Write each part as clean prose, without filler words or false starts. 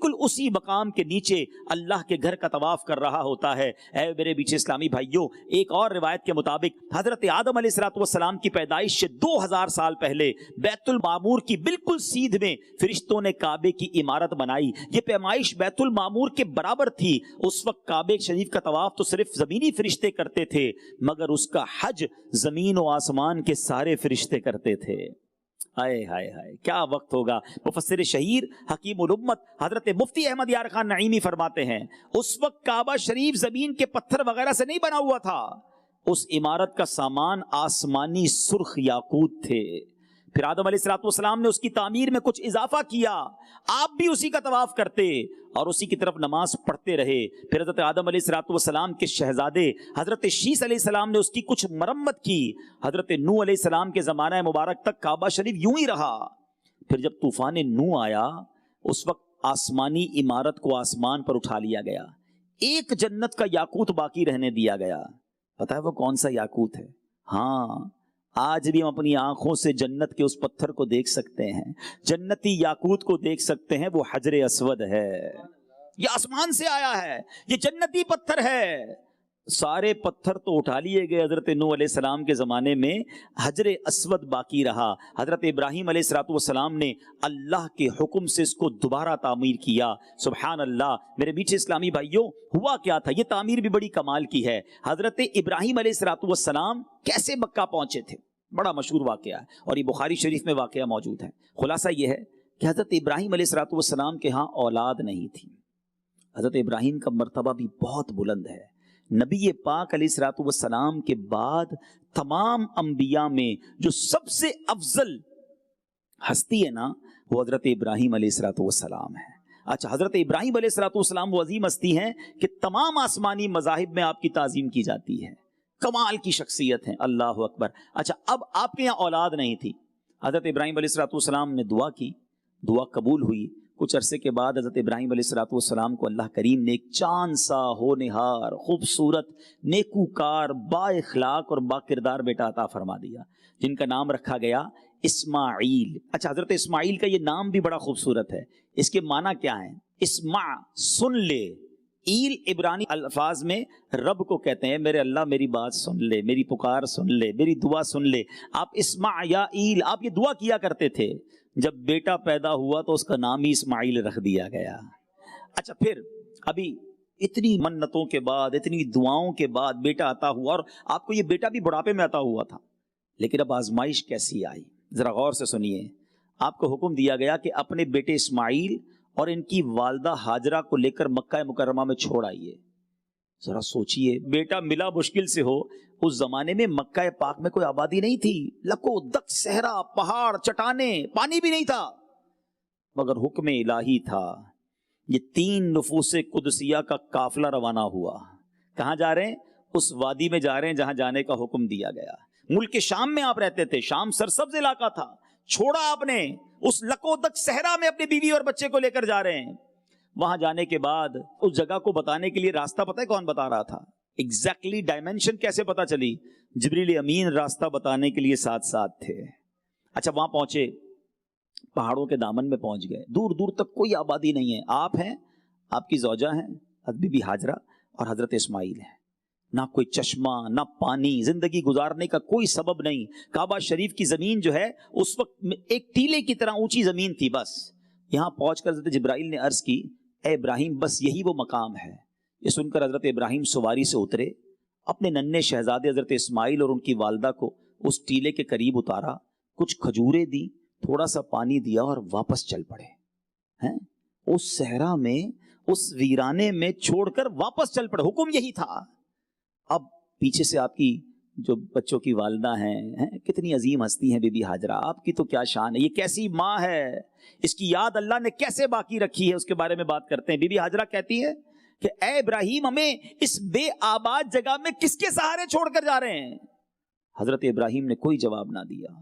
بالکل اسی مقام کے نیچے اللہ کے گھر کا طواف کر رہا ہوتا ہے۔ اے میرے بیچ اسلامی بھائیوں، ایک اور روایت کے مطابق حضرت آدم علیہ السلام کی پیدائش سے 2000 سال پہلے بیت المعمور کی بالکل سیدھ میں فرشتوں نے کعبے کی عمارت بنائی۔ یہ پیمائش بیت المعمور کے برابر تھی۔ اس وقت کعبے شریف کا طواف تو صرف زمینی فرشتے کرتے تھے، مگر اس کا حج زمین و آسمان کے سارے فرشتے کرتے تھے۔ ہائے ہائے ہائے، کیا وقت ہوگا۔ مفسر شہیر حکیم الامت حضرت مفتی احمد یار خان نعیمی فرماتے ہیں اس وقت کعبہ شریف زمین کے پتھر وغیرہ سے نہیں بنا ہوا تھا، اس عمارت کا سامان آسمانی سرخ یاقوت تھے۔ پھر آدم علیہ السلام نے اس کی تعمیر میں کچھ اضافہ کیا، آپ بھی اسی کا طواف کرتے اور اسی کی طرف نماز پڑھتے رہے۔ پھر حضرت آدم علیہ السلام کے شہزادے حضرت شیس علیہ السلام نے اس کی کچھ مرمت کی۔ حضرت نوح علیہ السلام کے زمانہ مبارک تک کعبہ شریف یوں ہی رہا۔ پھر جب طوفان نوح آیا اس وقت آسمانی عمارت کو آسمان پر اٹھا لیا گیا، ایک جنت کا یاقوت باقی رہنے دیا گیا۔ پتہ ہے وہ کون سا یاقوت ہے؟ ہاں، آج بھی ہم اپنی آنکھوں سے جنت کے اس پتھر کو دیکھ سکتے ہیں، جنتی یاقوت کو دیکھ سکتے ہیں، وہ حجر اسود ہے۔ یہ آسمان سے آیا ہے، یہ جنتی پتھر ہے۔ سارے پتھر تو اٹھا لیے گئے حضرت نوح علیہ السلام کے زمانے میں، حجر اسود باقی رہا۔ حضرت ابراہیم علیہ السلام نے اللہ کے حکم سے اس کو دوبارہ تعمیر کیا۔ سبحان اللہ۔ میرے میٹھے اسلامی بھائیوں، ہوا کیا تھا، یہ تعمیر بھی بڑی کمال کی ہے۔ حضرت ابراہیم علیہ السلام کیسے مکہ پہنچے تھے، بڑا مشہور واقعہ ہے اور یہ بخاری شریف میں واقعہ موجود ہے۔ خلاصہ یہ ہے کہ حضرت ابراہیم علیہ السلام کے ہاں اولاد نہیں تھی۔ حضرت ابراہیم کا مرتبہ بھی بہت بلند ہے۔ نبی پاک علیہ السلام کے بعد تمام انبیاء میں جو سب سے افضل ہستی ہے نا، وہ حضرت ابراہیم علیہ السلام ہے۔ اچھا، حضرت ابراہیم علیہ السلام وہ عظیم ہستی ہیں کہ تمام آسمانی مذاہب میں آپ کی تعظیم کی جاتی ہے، کمال کی شخصیت ہیں۔ اللہ اکبر۔ اچھا، اب آپ کے یہاں اولاد نہیں تھی، حضرت ابراہیم علیہ السلام نے دعا کی، دعا قبول ہوئی۔ کچھ عرصے کے بعد حضرت ابراہیم علیہ السلام کو اللہ کریم نے ایک چاند سا ہونہار خوبصورت نیکوکار با اخلاق اور با کردار بیٹا عطا فرما دیا، جن کا نام رکھا گیا اسماعیل۔ اچھا، حضرت اسماعیل کا یہ نام بھی بڑا خوبصورت ہے۔ اس کے معنی کیا ہیں؟ اسمع، سن لے۔ ایل عبرانی الفاظ میں رب کو کہتے ہیں میرے اللہ میری بات سن لے، میری پکار سن لے، میری دعا سن لے۔ آپ اسمع یا ایل، آپ یہ دعا کیا کرتے تھے۔ جب بیٹا پیدا ہوا تو اس کا نام ہی اسماعیل رکھ دیا گیا۔ اچھا، پھر ابھی اتنی منتوں کے بعد، اتنی دعاؤں کے بعد بیٹا عطا ہوا، اور آپ کو یہ بیٹا بھی بڑھاپے میں عطا ہوا تھا، لیکن اب آزمائش کیسی آئی ذرا غور سے سنیے۔ آپ کو حکم دیا گیا کہ اپنے بیٹے اسماعیل اور ان کی والدہ ہاجرہ کو لے کر مکہ مکرمہ میں چھوڑ آئیے۔ ذرا سوچئے، بیٹا ملا مشکل سے ہو، اس زمانے میں مکہ پاک میں کوئی آبادی نہیں تھی، لکو دک صحرا، پہاڑ، چٹانیں، پانی بھی نہیں تھا، مگر حکم الہی تھا۔ یہ 3 نفوس قدسیہ کا قافلہ روانہ ہوا۔ کہاں جا رہے ہیں؟ اس وادی میں جا رہے ہیں جہاں جانے کا حکم دیا گیا۔ ملک شام میں آپ رہتے تھے، شام سرسبز علاقہ تھا، چھوڑا آپ نے، اس لکو دک صحرا میں اپنی بیوی اور بچے کو لے کر جا رہے ہیں۔ وہاں جانے کے بعد اس جگہ کو بتانے کے لیے راستہ پتہ ہے کون بتا رہا تھا؟ ایگزیکٹلی ڈائمینشن کیسے پتا چلی؟ جبریل امین راستہ بتانے کے لیے ساتھ ساتھ تھے۔ اچھا، وہاں پہنچے، پہاڑوں کے دامن میں پہنچ گئے، دور دور تک کوئی آبادی نہیں ہے، آپ ہیں، آپ کی زوجہ ہیں حضرت بی بی ہاجرہ اور حضرت اسماعیل ہیں، نہ کوئی چشمہ، نہ پانی، زندگی گزارنے کا کوئی سبب نہیں۔ کعبہ شریف کی زمین جو ہے اس وقت ایک ٹیلے کی طرح اونچی زمین تھی۔ بس یہاں پہنچ کر حضرت جبرائیل نے عرض کی، اے ابراہیم، بس یہی وہ مقام ہے۔ یہ سن کر حضرت ابراہیم سواری سے اترے، اپنے ننھے شہزادے حضرت اسماعیل اور ان کی والدہ کو اس ٹیلے کے قریب اتارا، کچھ کھجوریں دی، تھوڑا سا پانی دیا اور واپس چل پڑے ہیں۔ اس صحرا میں، اس ویرانے میں چھوڑ کر واپس چل پڑے، حکم یہی تھا۔ اب پیچھے سے آپ کی جو بچوں کی والدہ ہیں، کتنی عظیم ہستی ہیں بی بی ہاجرہ، آپ کی تو کیا شان ہے، یہ کیسی ماں ہے، اس کی یاد اللہ نے کیسے باقی رکھی ہے، اس کے بارے میں بات کرتے ہیں۔ بی بی ہاجرہ کہتی ہے کہ اے ابراہیم، ہمیں اس بے آباد جگہ میں کس کے سہارے چھوڑ کر جا رہے ہیں؟ حضرت ابراہیم نے کوئی جواب نہ دیا۔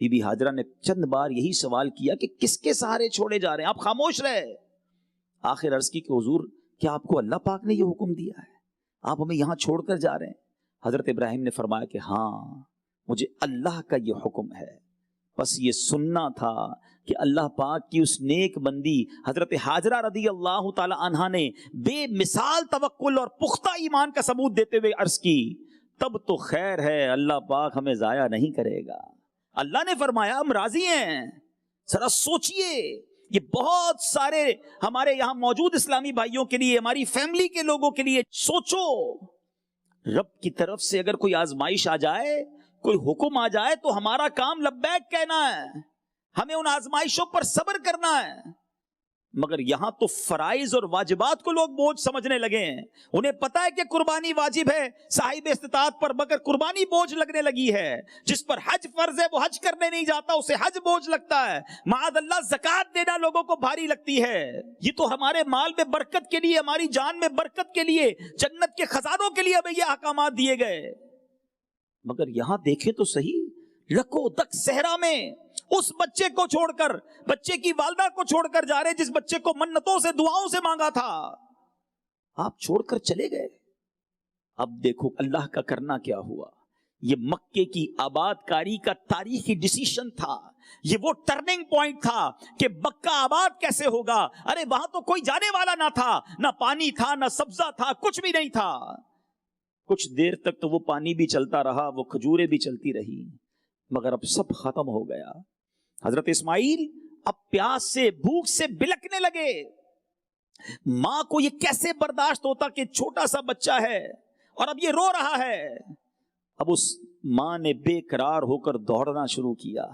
بی بی ہاجرہ نے چند بار یہی سوال کیا کہ کس کے سہارے چھوڑے جا رہے ہیں؟ آپ خاموش رہے۔ آخر عرض کی کہ حضور، کیا آپ کو اللہ پاک نے یہ حکم دیا ہے؟ آپ ہمیں یہاں چھوڑ کر جا رہے ہیں؟ حضرت ابراہیم نے فرمایا کہ ہاں، مجھے اللہ کا یہ حکم ہے بس یہ سننا تھا کہ اللہ پاک کی اس نیک بندی حضرت ہاجرہ رضی اللہ تعالی عنہا نے بے مثال توکل اور پختہ ایمان کا ثبوت دیتے ہوئے عرض کی تب تو خیر ہے، اللہ پاک ہمیں ضائع نہیں کرے گا۔ اللہ نے فرمایا ہم راضی ہیں۔ ذرا سوچئے، یہ بہت سارے ہمارے یہاں موجود اسلامی بھائیوں کے لیے، ہماری فیملی کے لوگوں کے لیے سوچو، رب کی طرف سے اگر کوئی آزمائش آ جائے، کوئی حکم آ جائے تو ہمارا کام لبیک کہنا ہے، ہمیں ان آزمائشوں پر صبر کرنا ہے۔ مگر یہاں تو فرائض اور واجبات کو لوگ بوجھ سمجھنے لگے ہیں۔ انہیں پتا ہے کہ قربانی واجب ہے صاحب استطاعت پر، مگر قربانی بوجھ لگنے لگی ہے۔ جس پر حج فرض ہے وہ حج کرنے نہیں جاتا، اسے حج بوجھ لگتا ہے۔ معاذ اللہ زکوٰۃ دینا لوگوں کو بھاری لگتی ہے۔ یہ تو ہمارے مال میں برکت کے لیے، ہماری جان میں برکت کے لیے، جنت کے خزانوں کے لیے ہمیں یہ احکامات دیے گئے۔ مگر یہاں دیکھیں تو صحیح، لکو دک صحرا میں اس بچے کو چھوڑ کر، بچے کی والدہ کو چھوڑ کر جا رہے جس بچے کو منتوں سے دعاؤں سے مانگا تھا، آپ چھوڑ کر چلے گئے۔ اب دیکھو اللہ کا کرنا کیا ہوا۔ یہ مکے کی آباد کاری کا تاریخی ڈیسیشن تھا، یہ وہ ٹرننگ پوائنٹ تھا کہ مکہ آباد کیسے ہوگا۔ ارے وہاں تو کوئی جانے والا نہ تھا، نہ پانی تھا، نہ سبزہ تھا، کچھ بھی نہیں تھا۔ کچھ دیر تک تو وہ پانی بھی چلتا رہا، وہ کھجوریں بھی چلتی رہی، مگر اب سب ختم ہو گیا۔ حضرت اسماعیل اب پیاس سے، بھوک سے بلکنے لگے۔ ماں کو یہ کیسے برداشت ہوتا کہ چھوٹا سا بچہ ہے اور اب یہ رو رہا ہے۔ اب اس ماں نے بے قرار ہو کر دوڑنا شروع کیا،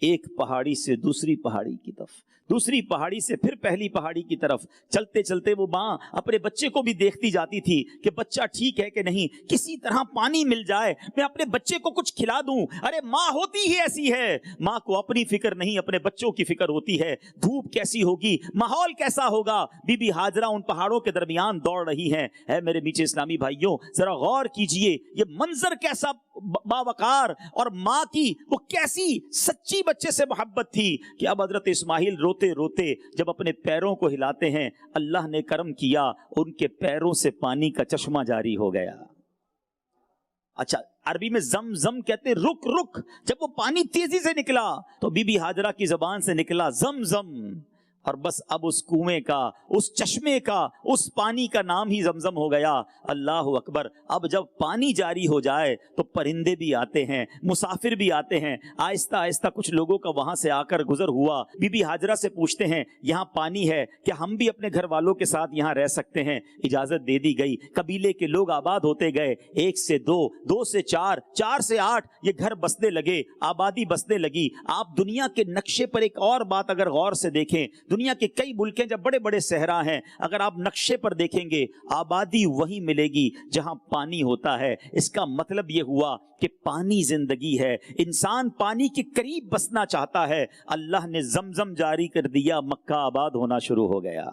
ایک پہاڑی سے دوسری پہاڑی کی طرف، دوسری پہاڑی سے پھر پہلی پہاڑی کی طرف۔ چلتے چلتے وہ ماں اپنے بچے کو بھی دیکھتی جاتی تھی کہ بچہ ٹھیک ہے کہ نہیں، کسی طرح پانی مل جائے، میں اپنے بچے کو کچھ کھلا دوں۔ ارے ماں ہوتی ہی ایسی ہے، ماں کو اپنی فکر نہیں، اپنے بچوں کی فکر ہوتی ہے۔ دھوپ کیسی ہوگی، ماحول کیسا ہوگا۔ بی بی ہاجرہ ان پہاڑوں کے درمیان دوڑ رہی ہیں۔ اے میرے میٹھے اسلامی بھائیوں، ذرا غور کیجئے، یہ منظر کیسا باوقار، اور ماں کی وہ کیسی سچی بچے سے محبت تھی کہ اب حضرت اسماعیل روتے روتے جب اپنے پیروں کو ہلاتے ہیں، اللہ نے کرم کیا، ان کے پیروں سے پانی کا چشمہ جاری ہو گیا۔ اچھا، عربی میں زم زم کہتے رک رک، جب وہ پانی تیزی سے نکلا تو بی بی ہاجرہ کی زبان سے نکلا زم زم، اور بس اب اس کنویں کا، اس چشمے کا، اس پانی کا نام ہی زمزم ہو گیا۔ اللہ اکبر۔ اب جب پانی جاری ہو جائے تو پرندے بھی آتے ہیں، مسافر بھی آتے ہیں۔ آہستہ آہستہ کچھ لوگوں کا وہاں سے آ کر گزر ہوا۔ بی بی ہاجرہ سے پوچھتے ہیں یہاں پانی ہے کیا ہم بھی اپنے گھر والوں کے ساتھ یہاں رہ سکتے ہیں؟ اجازت دے دی گئی۔ قبیلے کے لوگ آباد ہوتے گئے، 1 سے 2، 2 سے 4، 4 سے 8، یہ گھر بسنے لگے، آبادی بسنے لگی۔ آپ دنیا کے نقشے پر ایک اور بات اگر غور سے دیکھیں، دنیا کے کئی ملک ہیں جب بڑے بڑے صحرا ہیں، اگر آپ نقشے پر دیکھیں گے آبادی وہی ملے گی جہاں پانی ہوتا ہے۔ اس کا مطلب یہ ہوا کہ پانی زندگی ہے، انسان پانی کے قریب بسنا چاہتا ہے۔ اللہ نے زمزم جاری کر دیا، مکہ آباد ہونا شروع ہو گیا۔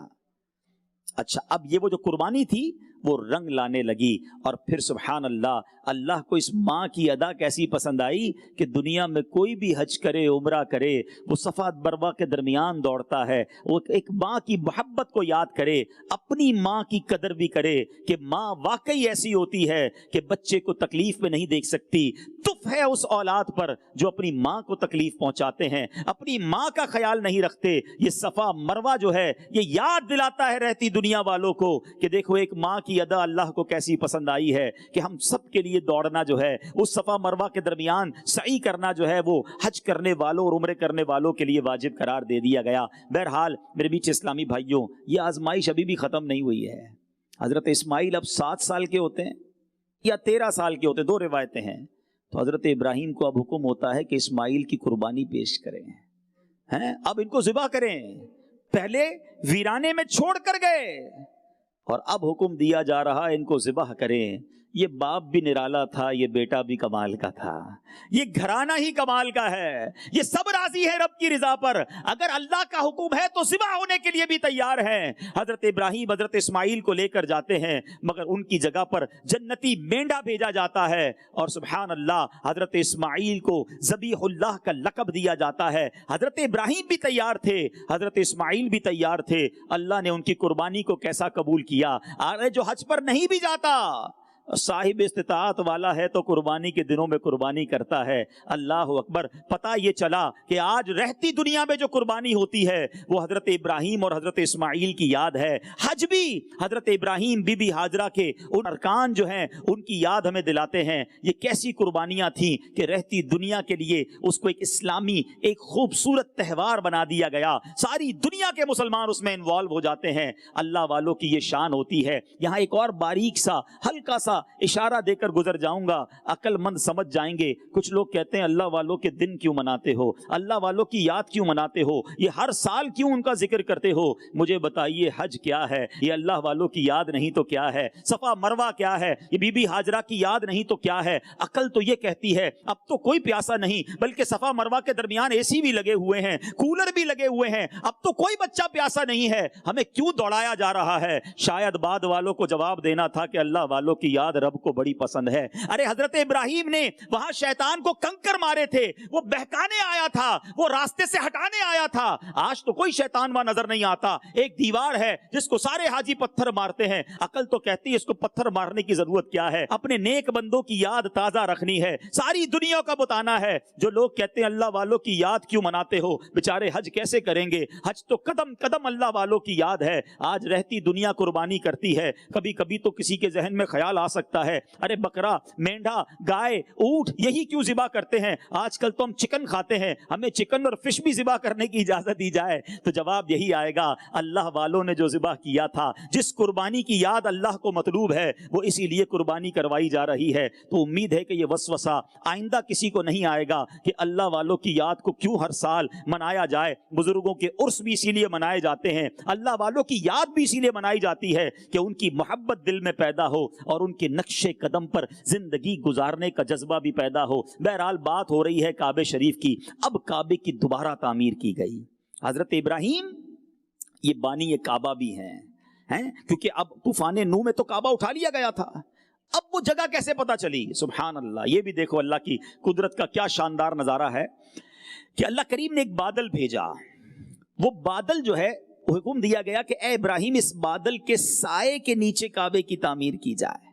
اچھا، اب یہ وہ جو قربانی تھی وہ رنگ لانے لگی، اور پھر سبحان اللہ، اللہ کو اس ماں کی ادا کیسی پسند آئی کہ دنیا میں کوئی بھی حج کرے، عمرہ کرے، وہ صفا مروہ کے درمیان دوڑتا ہے، وہ ایک ماں کی محبت کو یاد کرے، اپنی ماں کی قدر بھی کرے کہ ماں واقعی ایسی ہوتی ہے کہ بچے کو تکلیف میں نہیں دیکھ سکتی۔ تف ہے اس اولاد پر جو اپنی ماں کو تکلیف پہنچاتے ہیں، اپنی ماں کا خیال نہیں رکھتے۔ یہ صفا مروہ جو ہے یہ یاد دلاتا ہے رہتی دنیا والوں کو کہ دیکھو ایک ماں کی ادا اللہ کو کیسی پسند آئی ہے کہ ہم سب کے لیے دوڑنا جو ہے، اس صفا مروہ کے درمیان سعی کرنا جو ہے وہ حج کرنے والوں اور عمرے کرنے والوں کے لیے واجب قرار دے دیا گیا۔ بہرحال میرے بیچ اسلامی بھائیوں، یہ آزمائش ابھی بھی ختم نہیں ہوئی ہے۔ حضرت اسماعیل اب 7 سال کے ہوتے ہیں یا 13 سال کے ہوتے ہیں، 2 روایتیں ہیں۔ تو حضرت ابراہیم کو اب حکم ہوتا ہے کہ اسماعیل کی قربانی پیش کریں، اب ان کو ذبح کریں۔ پہلے ویرانے میں چھوڑ کر گئے اور اب حکم دیا جا رہا ہے ان کو ذبح کریں۔ یہ باپ بھی نرالا تھا، یہ بیٹا بھی کمال کا تھا، یہ گھرانہ ہی کمال کا ہے، یہ سب راضی ہے رب کی رضا پر۔ اگر اللہ کا حکم ہے تو ذبح ہونے کے لیے بھی تیار ہیں۔ حضرت ابراہیم حضرت اسماعیل کو لے کر جاتے ہیں، مگر ان کی جگہ پر جنتی مینڈا بھیجا جاتا ہے، اور سبحان اللہ حضرت اسماعیل کو ذبیح اللہ کا لقب دیا جاتا ہے۔ حضرت ابراہیم بھی تیار تھے، حضرت اسماعیل بھی تیار تھے۔ اللہ نے ان کی قربانی کو کیسا قبول کیا۔ جو حج پر نہیں بھی جاتا صاحب استطاعت والا ہے تو قربانی کے دنوں میں قربانی کرتا ہے. اللہ اکبر. پتہ یہ چلا کہ آج رہتی دنیا میں جو قربانی ہوتی ہے وہ حضرت ابراہیم اور حضرت اسماعیل کی یاد ہے. حج بھی حضرت ابراہیم بی بی ہاجرہ کے ان ارکان جو ہیں ان کی یاد ہمیں دلاتے ہیں. یہ کیسی قربانیاں تھیں کہ رہتی دنیا کے لیے اس کو ایک اسلامی ایک خوبصورت تہوار بنا دیا گیا. ساری دنیا کے مسلمان اس میں انوالو ہو جاتے ہیں. اللہ والوں کی یہ شان ہوتی ہے. یہاں ایک اور باریک سا ہلکا سا اشارہ دے کر گزر جاؤں گا, عقل مند سمجھ جائیں گے. کچھ لوگ کہتے ہیں اللہ والوں کے دن کیوں مناتے ہو, اللہ والوں کی یاد کیوں مناتے ہو, یہ ہر سال کیوں ان کا ذکر کرتے ہو. مجھے بتائیے حج کیا ہے, یہ اللہ والوں کی یاد نہیں تو کیا ہے. صفا مروہ کیا ہے, یہ بی بی ہاجرہ کی یاد نہیں تو کیا ہے. عقل تو یہ کہتی ہے اب تو کوئی پیاسا نہیں, بلکہ صفا مروہ کے درمیان اے سی بھی لگے ہوئے ہیں, کولر بھی لگے ہوئے ہیں, اب تو کوئی بچہ پیاسا نہیں ہے, ہمیں کیوں دوڑایا جا رہا ہے. شاید بعد والوں کو جواب دینا تھا کہ اللہ والوں کی یاد رب کو بڑی پسند ہے. ارے حضرت ابراہیم نے وہاں شیطان کو کنکر مارے تھے, وہ بہکانے آیا تھا, وہ راستے سے ہٹانے آیا تھا. آج تو کوئی شیطان وہاں نظر نہیں آتا. ایک دیوار ہے جس کو سارے حاجی پتھر مارتے ہیں. عقل تو کہتی ہے اس کو پتھر مارنے کی ضرورت کیا ہے, اپنے نیک بندوں کی یاد تازہ رکھنی ہے, ساری دنیا کا بتانا ہے. جو لوگ کہتے ہیں اللہ والوں کی یاد کیوں مناتے ہو, بیچارے حج کیسے کریں گے. حج تو قدم قدم اللہ والوں کی یاد ہے. آج رہتی دنیا قربانی کرتی ہے. کبھی کبھی تو کسی کے ذہن میں خیال آ سکتا ہے ارے بکرا, مینڈا, گائے, اونٹ یہی کیوں ذبح کرتے ہیں, آج کل تو ہم چکن کھاتے ہیں, ہمیں چکن اور فش بھی ذبح کرنے کی اجازت دی جائے. تو جواب یہی آئے گا اللہ والوں نے جو ذبح کیا تھا, جس قربانی کی یاد اللہ کو مطلوب ہے وہ اسی لیے قربانی کروائی جا رہی ہے. تو امید ہے کہ یہ وسوسہ آئندہ کسی کو نہیں آئے گا کہ اللہ والوں کی یاد کو کیوں ہر سال منایا جائے. بزرگوں کے عرس بھی اسی لیے منائے جاتے ہیں, اللہ والوں کی یاد بھی اسی لیے منائی جاتی ہے کہ ان کی محبت دل میں پیدا ہو اور ان کے نقش قدم پر زندگی گزارنے کا جذبہ بھی پیدا ہو. بہرحال بات ہو رہی ہے کعبہ شریف کی. اب کعبے کی دوبارہ تعمیر کی گئی. حضرت ابراہیم یہ بانی کعبہ بھی ہیں, کیونکہ اب طوفان نوح میں تو کعبہ اٹھا لیا گیا تھا. اب وہ جگہ کیسے پتا چلی؟ سبحان اللہ. یہ بھی دیکھو اللہ کی قدرت کا کیا شاندار نظارہ ہے کہ اللہ کریم نے ایک بادل بھیجا. وہ بادل جو ہے حکم دیا گیا کہ اے ابراہیم اس بادل کے سائے کے نیچے کعبے کی تعمیر کی جائے.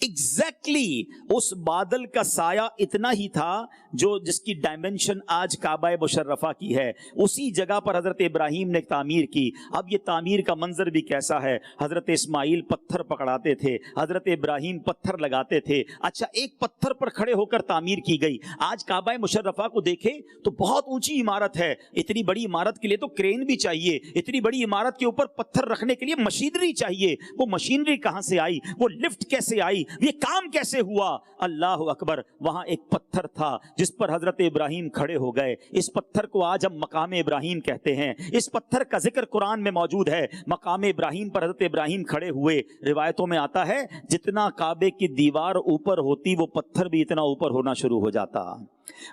ایگزیکٹلی اس بادل کا سایہ اتنا ہی تھا جو جس کی ڈائمنشن آج کعبہ مشرفہ کی ہے. اسی جگہ پر حضرت ابراہیم نے تعمیر کی. اب یہ تعمیر کا منظر بھی کیسا ہے. حضرت اسماعیل پتھر پکڑاتے تھے, حضرت ابراہیم پتھر لگاتے تھے. اچھا ایک پتھر پر کھڑے ہو کر تعمیر کی گئی. آج کعبہ مشرفہ کو دیکھیں تو بہت اونچی عمارت ہے. اتنی بڑی عمارت کے لیے تو کرین بھی چاہیے, اتنی بڑی عمارت کے اوپر پتھر رکھنے کے لیے مشینری چاہیے. وہ مشینری کہاں سے آئی, وہ لفٹ کیسے آئی, یہ کام کیسے ہوا؟ اللہ اکبر. وہاں ایک پتھر تھا جس پر حضرت ابراہیم کھڑے ہو گئے. اس پتھر کو آج ہم مقام ابراہیم کہتے ہیں. اس پتھر کا ذکر قرآن میں موجود ہے. مقام ابراہیم پر حضرت ابراہیم کھڑے ہوئے. روایتوں میں آتا ہے جتنا کعبے کی دیوار اوپر ہوتی وہ پتھر بھی اتنا اوپر ہونا شروع ہو جاتا.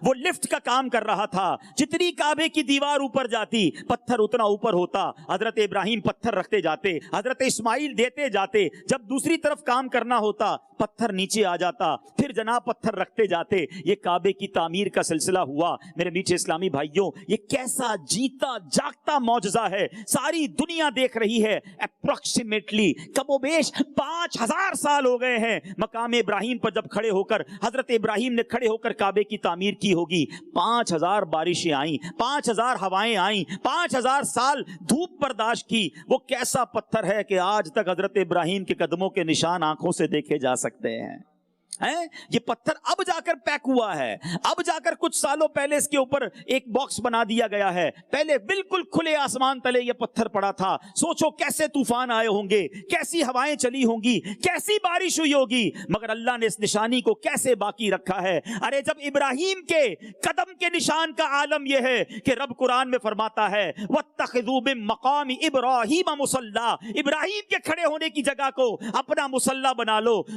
وہ لفٹ کا کام کر رہا تھا. جتنی کعبے کی دیوار اوپر جاتی پتھر اتنا اوپر ہوتا. حضرت ابراہیم پتھر رکھتے جاتے, حضرت اسماعیل دیتے جاتے. جب دوسری طرف کام کرنا ہوتا پتھر نیچے آ جاتا, پھر جناب پتھر رکھتے جاتے. یہ کعبے کی تعمیر کا سلسلہ ہوا. میرے میٹھے اسلامی بھائیوں, یہ کیسا جیتا جاگتا معجزہ ہے. ساری دنیا دیکھ رہی ہے. اپروکسیمیٹلی کم و بیش 5000 سال ہو گئے ہیں مقام ابراہیم پر جب کھڑے ہو کر حضرت ابراہیم نے کھڑے ہو کر کعبے کی تعمیر کی ہوگی. 5000 بارشیں آئیں, 5000 ہوائیں آئیں, 5000 سال دھوپ برداشت کی. وہ کیسا پتھر ہے کہ آج تک حضرت ابراہیم کے قدموں کے نشان آنکھوں سے دیکھے جا سکتے ہیں. یہ پتھر اب جا کر پیک ہوا ہے. اب جا کر کچھ سالوں پہلے اس کے اوپر ایک باکس بنا دیا گیا ہے. پہلے بالکل کھلے آسمان تلے یہ پتھر پڑا تھا. سوچو کیسے طوفان آئے ہوں گے, کیسی ہوائیں چلی ہوں گی, کیسی بارش ہوئی ہوگی, مگر اللہ نے اس نشانی کو کیسے باقی رکھا ہے. ارے جب ابراہیم کے قدم کے نشان کا عالم یہ ہے کہ رب قرآن میں فرماتا ہے وَاتَّخِذُوا مِن مَّقَامِ إِبْرَاهِيمَ مُصَلَّىٰ, ابراہیم کے کھڑے ہونے کی جگہ کو اپنا مصلی بنا لو.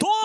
2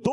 2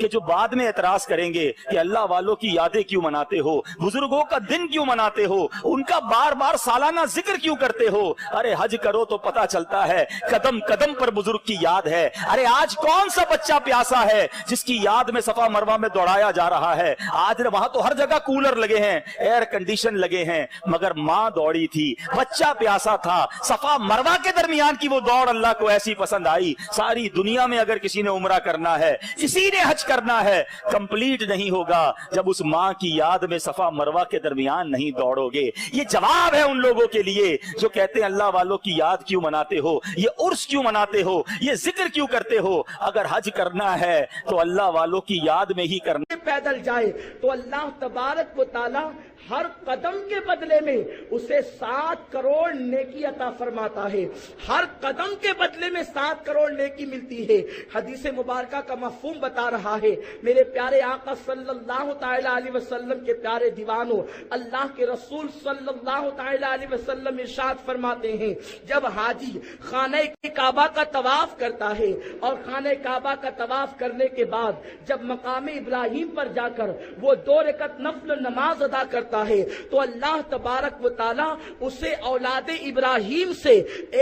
کہ جو بعد میں اعتراض کریں گے کہ اللہ والوں کی یادیں کیوں مناتے ہو, بزرگوں کا دن کیوں مناتے ہو, ان کا بار بار سالانہ ذکر کیوں کرتے ہو. ارے حج کرو تو پتہ چلتا ہے قدم قدم پر بزرگ کی یاد ہے. ارے آج کون سا بچہ پیاسا ہے جس کی یاد میں صفا مروہ میں دوڑایا جا رہا ہے؟ آج وہاں تو ہر جگہ کولر لگے ہیں, ایئر کنڈیشن لگے ہیں, مگر ماں دوڑی تھی, بچہ پیاسا تھا. صفا مروہ کے درمیان کی وہ دوڑ اللہ کو ایسی پسند آئی. ساری دنیا میں اگر کسی نے عمرہ کرنا ہے, کسی نے حج کرنا ہے, کمپلیٹ نہیں ہوگا جب اس ماں کی یاد میں صفا مروہ کے درمیان نہیں دوڑو گے. یہ جواب ہے ان لوگوں کے لیے جو کہتے ہیں اللہ والوں کی یاد کیوں مناتے ہو, یہ عرس کیوں مناتے ہو, یہ ذکر کیوں کرتے ہو. اگر حج کرنا ہے تو اللہ والوں کی یاد میں ہی کرنا. پیدل جائے تو اللہ تبارک و تعالی ہر قدم کے بدلے میں اسے 7 کروڑ نیکی عطا فرماتا ہے. ہر قدم کے بدلے میں 7 کروڑ نیکی ملتی ہے. حدیث مبارکہ کا مفہوم بتا رہا ہے. میرے پیارے آقا صلی اللہ تعالی علیہ وسلم کے پیارے دیوانوں, اللہ کے رسول صلی اللہ تعالی علیہ وسلم ارشاد فرماتے ہیں, جب حاجی خانہ کعبہ کا طواف کرتا ہے اور خانہ کعبہ کا طواف کرنے کے بعد جب مقام ابراہیم پر جا کر وہ 2 رکعت نفل نماز ادا کرتا ہے تو اللہ تبارک و تعالی اسے اولاد ابراہیم سے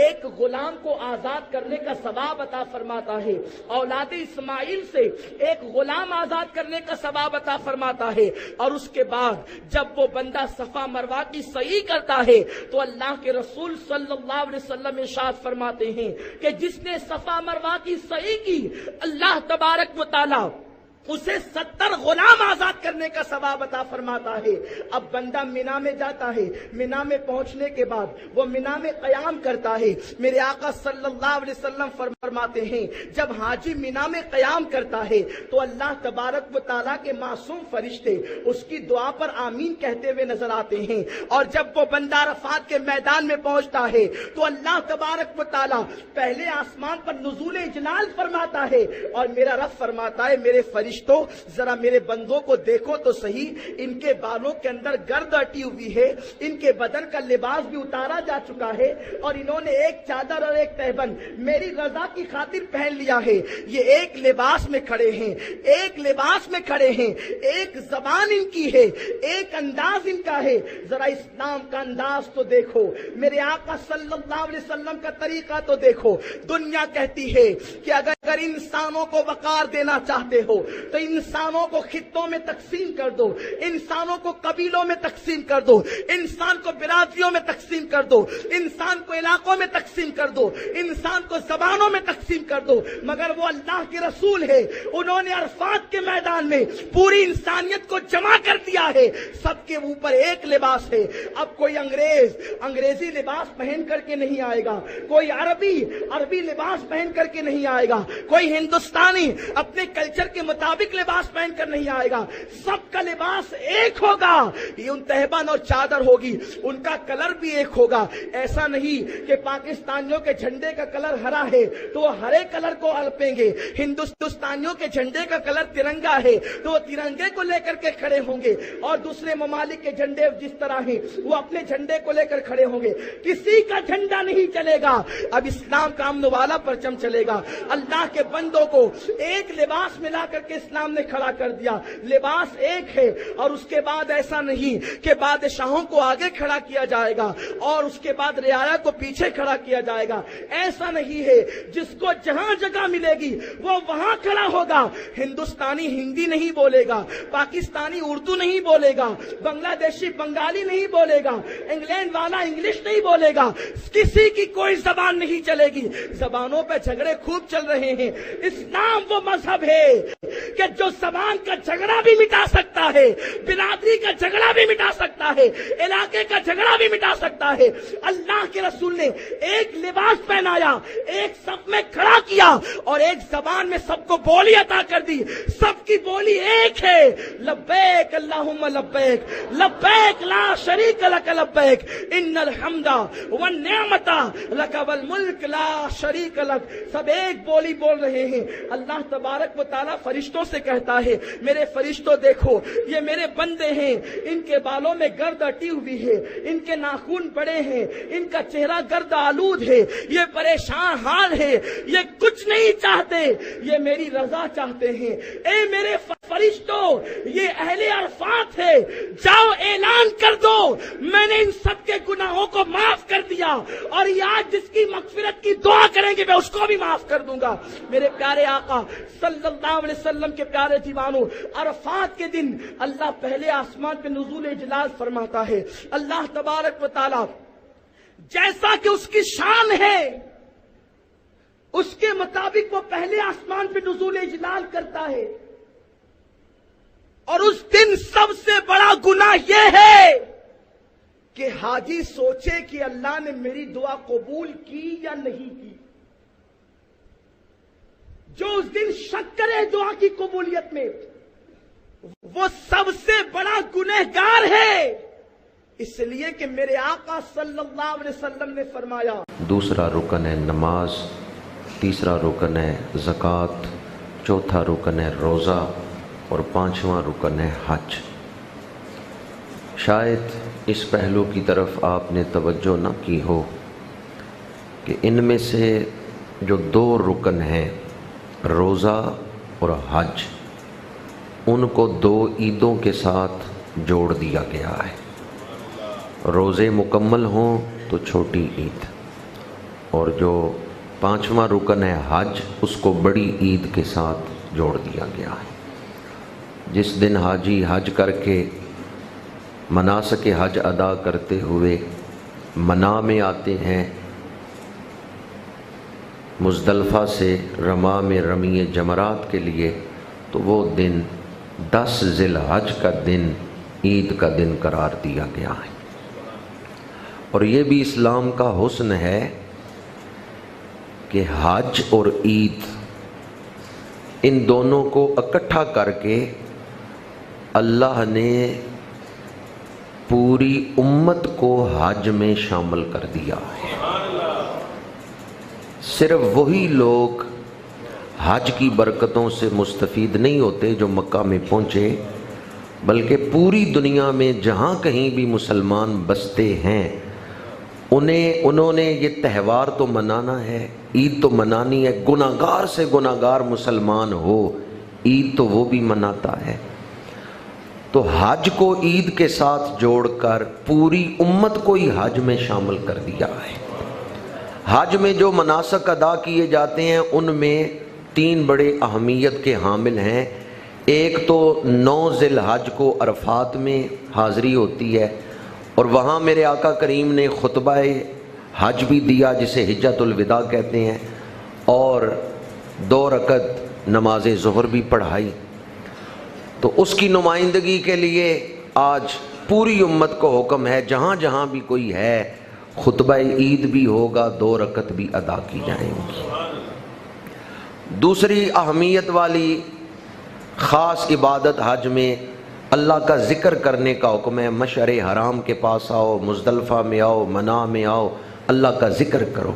ایک غلام کو آزاد کرنے کا ثواب عطا فرماتا ہے, اولاد اسماعیل سے ایک غلام آزاد کرنے کا ثواب عطا فرماتا ہے. اور اس کے بعد جب وہ بندہ صفا مروہ کی سعی کرتا ہے تو اللہ کے رسول صلی اللہ علیہ وسلم ارشاد فرماتے ہیں کہ جس نے صفا مروہ کی سعی کی اللہ تبارک و تعالی اسے 70 غلام آزاد کرنے کا ثواب عطا فرماتا ہے. اب بندہ مینا میں جاتا ہے, مینا میں پہنچنے کے بعد وہ مینا میں قیام کرتا ہے. میرے آقا صلی اللہ علیہ وسلم فرماتے ہیں جب حاجی مینا میں قیام کرتا ہے تو اللہ تبارک و تعالیٰ کے معصوم فرشتے اس کی دعا پر آمین کہتے ہوئے نظر آتے ہیں. اور جب وہ بندہ عرفات کے میدان میں پہنچتا ہے تو اللہ تبارک و تعالیٰ پہلے آسمان پر نزول اجلال فرماتا ہے اور میرا رب فرماتا ہے میرے فرشتے تو ذرا میرے بندوں کو دیکھو تو صحیح, ان کے بالوں کے اندر گرد اٹی ہوئی ہے, ان کے بدن کا لباس بھی اتارا جا چکا ہے اور انہوں نے ایک چادر اور ایک تہبند میری رضا کی خاطر پہن لیا ہے. یہ ایک لباس میں کھڑے ہیں, ایک لباس میں کھڑے ہیں, ایک زبان ان کی ہے, ایک انداز ان کا ہے. ذرا اسلام کا انداز تو دیکھو, میرے آقا صلی اللہ علیہ وسلم کا طریقہ تو دیکھو. دنیا کہتی ہے کہ اگر انسانوں کو وقار دینا چاہتے ہو تو انسانوں کو خطوں میں تقسیم کر دو, انسانوں کو قبیلوں میں تقسیم کر دو, انسان کو برادریوں میں تقسیم کر دو, انسان کو علاقوں میں تقسیم کر دو, انسان کو زبانوں میں تقسیم کر دو. مگر وہ اللہ کے رسول ہے, انہوں نے عرفات کے میدان میں پوری انسانیت کو جمع کر دیا ہے. سب کے اوپر ایک لباس ہے. اب کوئی انگریزی لباس پہن کر کے نہیں آئے گا, کوئی عربی لباس پہن کر کے نہیں آئے گا, کوئی ہندوستانی اپنے کلچر کے مطابق لباس پہن کر نہیں آئے گا. سب کا لباس ایک ہوگا. یہ ان تہبند اور چادر ہوگی, ان کا کلر بھی ایک ہوگا. ایسا نہیں کہ پاکستانیوں کے جھنڈے کا کلر ہرا ہے تو وہ ہرے کلر کو الپیں گے, ہندوستانیوں کے جھنڈے کا کلر ترنگا ہے تو وہ ترنگے کو لے کر کے کھڑے ہوں گے, اور دوسرے ممالک کے جھنڈے جس طرح ہیں وہ اپنے جھنڈے کو لے کر کھڑے ہوں گے. کسی کا جھنڈا نہیں چلے گا. اب اسلام کا امن والا پرچم چلے گا. اللہ کے بندوں کو ایک لباس ملا کر کے اسلام نے کھڑا کر دیا. لباس ایک ہے. اور اس کے بعد ایسا نہیں کہ بادشاہوں کو آگے کھڑا کیا جائے گا اور اس کے بعد رعایا کو پیچھے کھڑا کیا جائے گا. ایسا نہیں ہے. جس کو جہاں جگہ ملے گی وہ وہاں کھڑا ہوگا. ہندوستانی ہندی نہیں بولے گا, پاکستانی اردو نہیں بولے گا, بنگلہ دیشی بنگالی نہیں بولے گا, انگلینڈ والا انگلش نہیں بولے گا. کسی کی کوئی زبان نہیں چلے گی. زبانوں پہ جھگڑے خوب چل رہے ہیں. اسلام وہ مذہب ہے کہ جو زبان کا جھگڑا بھی مٹا سکتا ہے, برادری کا جھگڑا بھی مٹا سکتا ہے, علاقے کا جھگڑا بھی مٹا سکتا ہے. اللہ کے رسول نے ایک لباس پہنایا, ایک صف میں کھڑا کیا اور ایک زبان میں سب کو بولی عطا کر دی. سب کی بولی ایک ہے, لبیک اللہم لبیک, لبیک لا شریک لک لبیک, ان الحمد والنعمت لک والملک لا شریک لک. سب ایک بولی بول رہے ہیں. اللہ تبارک و تعالیٰ فرشتوں سے کہتا ہے میرے فرشتوں دیکھو یہ میرے بندے ہیں، ان کے بالوں میں گرد اٹی ہوئی ہے، ان کے ناخن بڑے ہیں، ان کا چہرہ گرد آلود ہے، یہ پریشان حال ہے، یہ کچھ نہیں چاہتے، یہ میری رضا چاہتے ہیں۔ اے میرے فرشتوں یہ اہل عرفات ہے، جاؤ اعلان کر دو میں نے ان سب کے گناہوں کو معاف کر دیا، اور یہ آج جس کی مغفرت کی دعا کریں گے میں اس کو بھی معاف کر دوں گا۔ میرے پیارے آقا صلی اللہ علیہ وسلم کے پیارے دیوانوں، عرفات کے دن اللہ پہلے آسمان پہ نزول جلال فرماتا ہے۔ اللہ تبارک و تعالی جیسا کہ اس کی شان ہے اس کے مطابق وہ پہلے آسمان پہ نزول جلال کرتا ہے، اور اس دن سب سے بڑا گناہ یہ ہے کہ حاجی سوچے کہ اللہ نے میری دعا قبول کی یا نہیں کی۔ جو اس دن شک کرے دعا کی قبولیت میں وہ سب سے بڑا گنہگار ہے، اس لیے کہ میرے آقا صلی اللہ علیہ وسلم نے فرمایا دوسرا رکن ہے نماز، تیسرا رکن ہے زکوٰۃ، چوتھا رکن ہے روزہ، اور پانچواں رکن ہے حج۔ شاید اس پہلو کی طرف آپ نے توجہ نہ کی ہو کہ ان میں سے جو دو رکن ہیں روزہ اور حج، ان کو دو عیدوں کے ساتھ جوڑ دیا گیا ہے۔ روزے مکمل ہوں تو چھوٹی عید، اور جو پانچواں رکن ہے حج اس کو بڑی عید کے ساتھ جوڑ دیا گیا ہے۔ جس دن حاجی حج کر کے مناسک حج ادا کرتے ہوئے منا میں آتے ہیں، مزدلفہ سے رما میں رمی جمرات کے لیے، تو وہ دن 10 ذی الحج کا دن عید کا دن قرار دیا گیا ہے۔ اور یہ بھی اسلام کا حسن ہے کہ حج اور عید ان دونوں کو اکٹھا کر کے اللہ نے پوری امت کو حج میں شامل کر دیا ہے۔ صرف وہی لوگ حج کی برکتوں سے مستفید نہیں ہوتے جو مکہ میں پہنچے، بلکہ پوری دنیا میں جہاں کہیں بھی مسلمان بستے ہیں انہوں نے یہ تہوار تو منانا ہے، عید تو منانی ہے۔ گناہگار سے گناہگار مسلمان ہو عید تو وہ بھی مناتا ہے۔ تو حج کو عید کے ساتھ جوڑ کر پوری امت کو ہی حج میں شامل کر دیا ہے۔ حج میں جو مناسک ادا کیے جاتے ہیں ان میں 3 بڑے اہمیت کے حامل ہیں۔ ایک تو 9 ذی الحج کو عرفات میں حاضری ہوتی ہے، اور وہاں میرے آقا کریم نے خطبہ حج بھی دیا جسے حجۃ الوداع کہتے ہیں، اور 2 رکعت نماز ظہر بھی پڑھائی۔ تو اس کی نمائندگی کے لیے آج پوری امت کو حکم ہے جہاں جہاں بھی کوئی ہے خطبہ عید بھی ہوگا، 2 رکعت بھی ادا کی جائیں گی۔ دوسری اہمیت والی خاص عبادت حج میں اللہ کا ذکر کرنے کا حکم ہے۔ مشعر حرام کے پاس آؤ، مزدلفہ میں آؤ، منا میں آؤ، اللہ کا ذکر کرو۔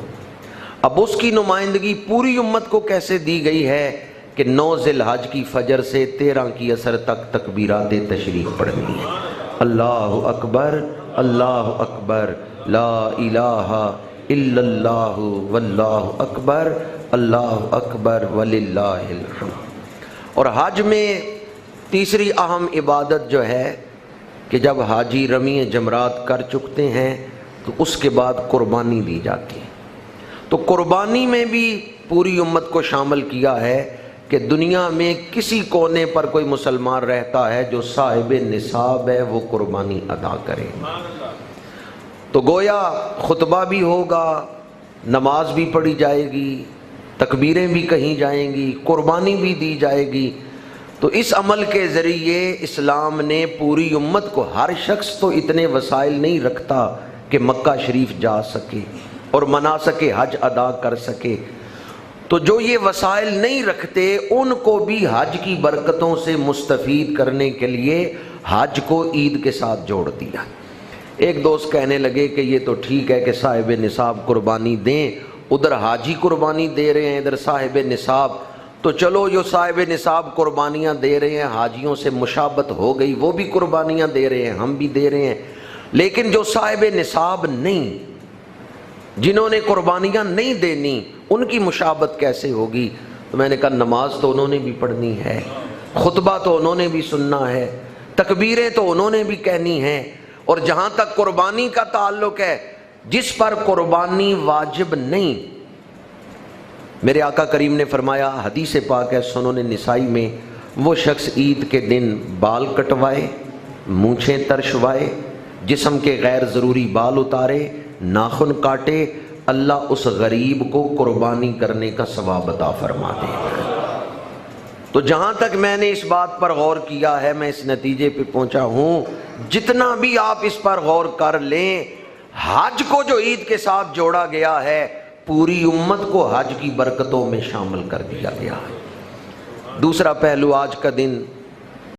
اب اس کی نمائندگی پوری امت کو کیسے دی گئی ہے کہ 9 ذی الحج کی فجر سے 13 کی عصر تک تکبیرات تشریق پڑھنی ہے۔ اللہ اکبر، اللہ اکبر، لا الہ الا اللہ واللہ اکبر، اللہ اکبر وللہ الحمد۔ اور حج میں تیسری اہم عبادت جو ہے کہ جب حاجی رمی جمرات کر چکتے ہیں تو اس کے بعد قربانی دی جاتی ہے۔ تو قربانی میں بھی پوری امت کو شامل کیا ہے کہ دنیا میں کسی کونے پر کوئی مسلمان رہتا ہے جو صاحب نصاب ہے وہ قربانی ادا کرے۔ تو گویا خطبہ بھی ہوگا، نماز بھی پڑھی جائے گی، تکبیریں بھی کہیں جائیں گی، قربانی بھی دی جائے گی۔ تو اس عمل کے ذریعے اسلام نے پوری امت کو، ہر شخص تو اتنے وسائل نہیں رکھتا کہ مکہ شریف جا سکے اور مناسک حج ادا کر سکے، تو جو یہ وسائل نہیں رکھتے ان کو بھی حج کی برکتوں سے مستفید کرنے کے لیے حج کو عید کے ساتھ جوڑ دیا۔ ایک دوست کہنے لگے کہ یہ تو ٹھیک ہے کہ صاحب نصاب قربانی دیں، ادھر حاجی قربانی دے رہے ہیں، ادھر صاحب نصاب، تو چلو جو صاحب نصاب قربانیاں دے رہے ہیں حاجیوں سے مشابت ہو گئی، وہ بھی قربانیاں دے رہے ہیں، ہم بھی دے رہے ہیں، لیکن جو صاحب نصاب نہیں، جنہوں نے قربانیاں نہیں دینی، ان کی مشابت کیسے ہوگی؟ تو میں نے کہا نماز تو انہوں نے بھی پڑھنی ہے، خطبہ تو انہوں نے بھی سننا ہے، تکبیریں تو انہوں نے بھی کہنی ہیں، اور جہاں تک قربانی کا تعلق ہے، جس پر قربانی واجب نہیں، میرے آقا کریم نے فرمایا، حدیث پاک ہے سنن نسائی میں، وہ شخص عید کے دن بال کٹوائے، مونچھیں ترشوائے، جسم کے غیر ضروری بال اتارے، ناخن کاٹے، اللہ اس غریب کو قربانی کرنے کا ثواب عطا فرما دے گا۔ تو جہاں تک میں نے اس بات پر غور کیا ہے، میں اس نتیجے پہ پہنچا ہوں، جتنا بھی آپ اس پر غور کر لیں، حج کو جو عید کے ساتھ جوڑا گیا ہے، پوری امت کو حج کی برکتوں میں شامل کر دیا گیا ہے۔ دوسرا پہلو، آج کا دن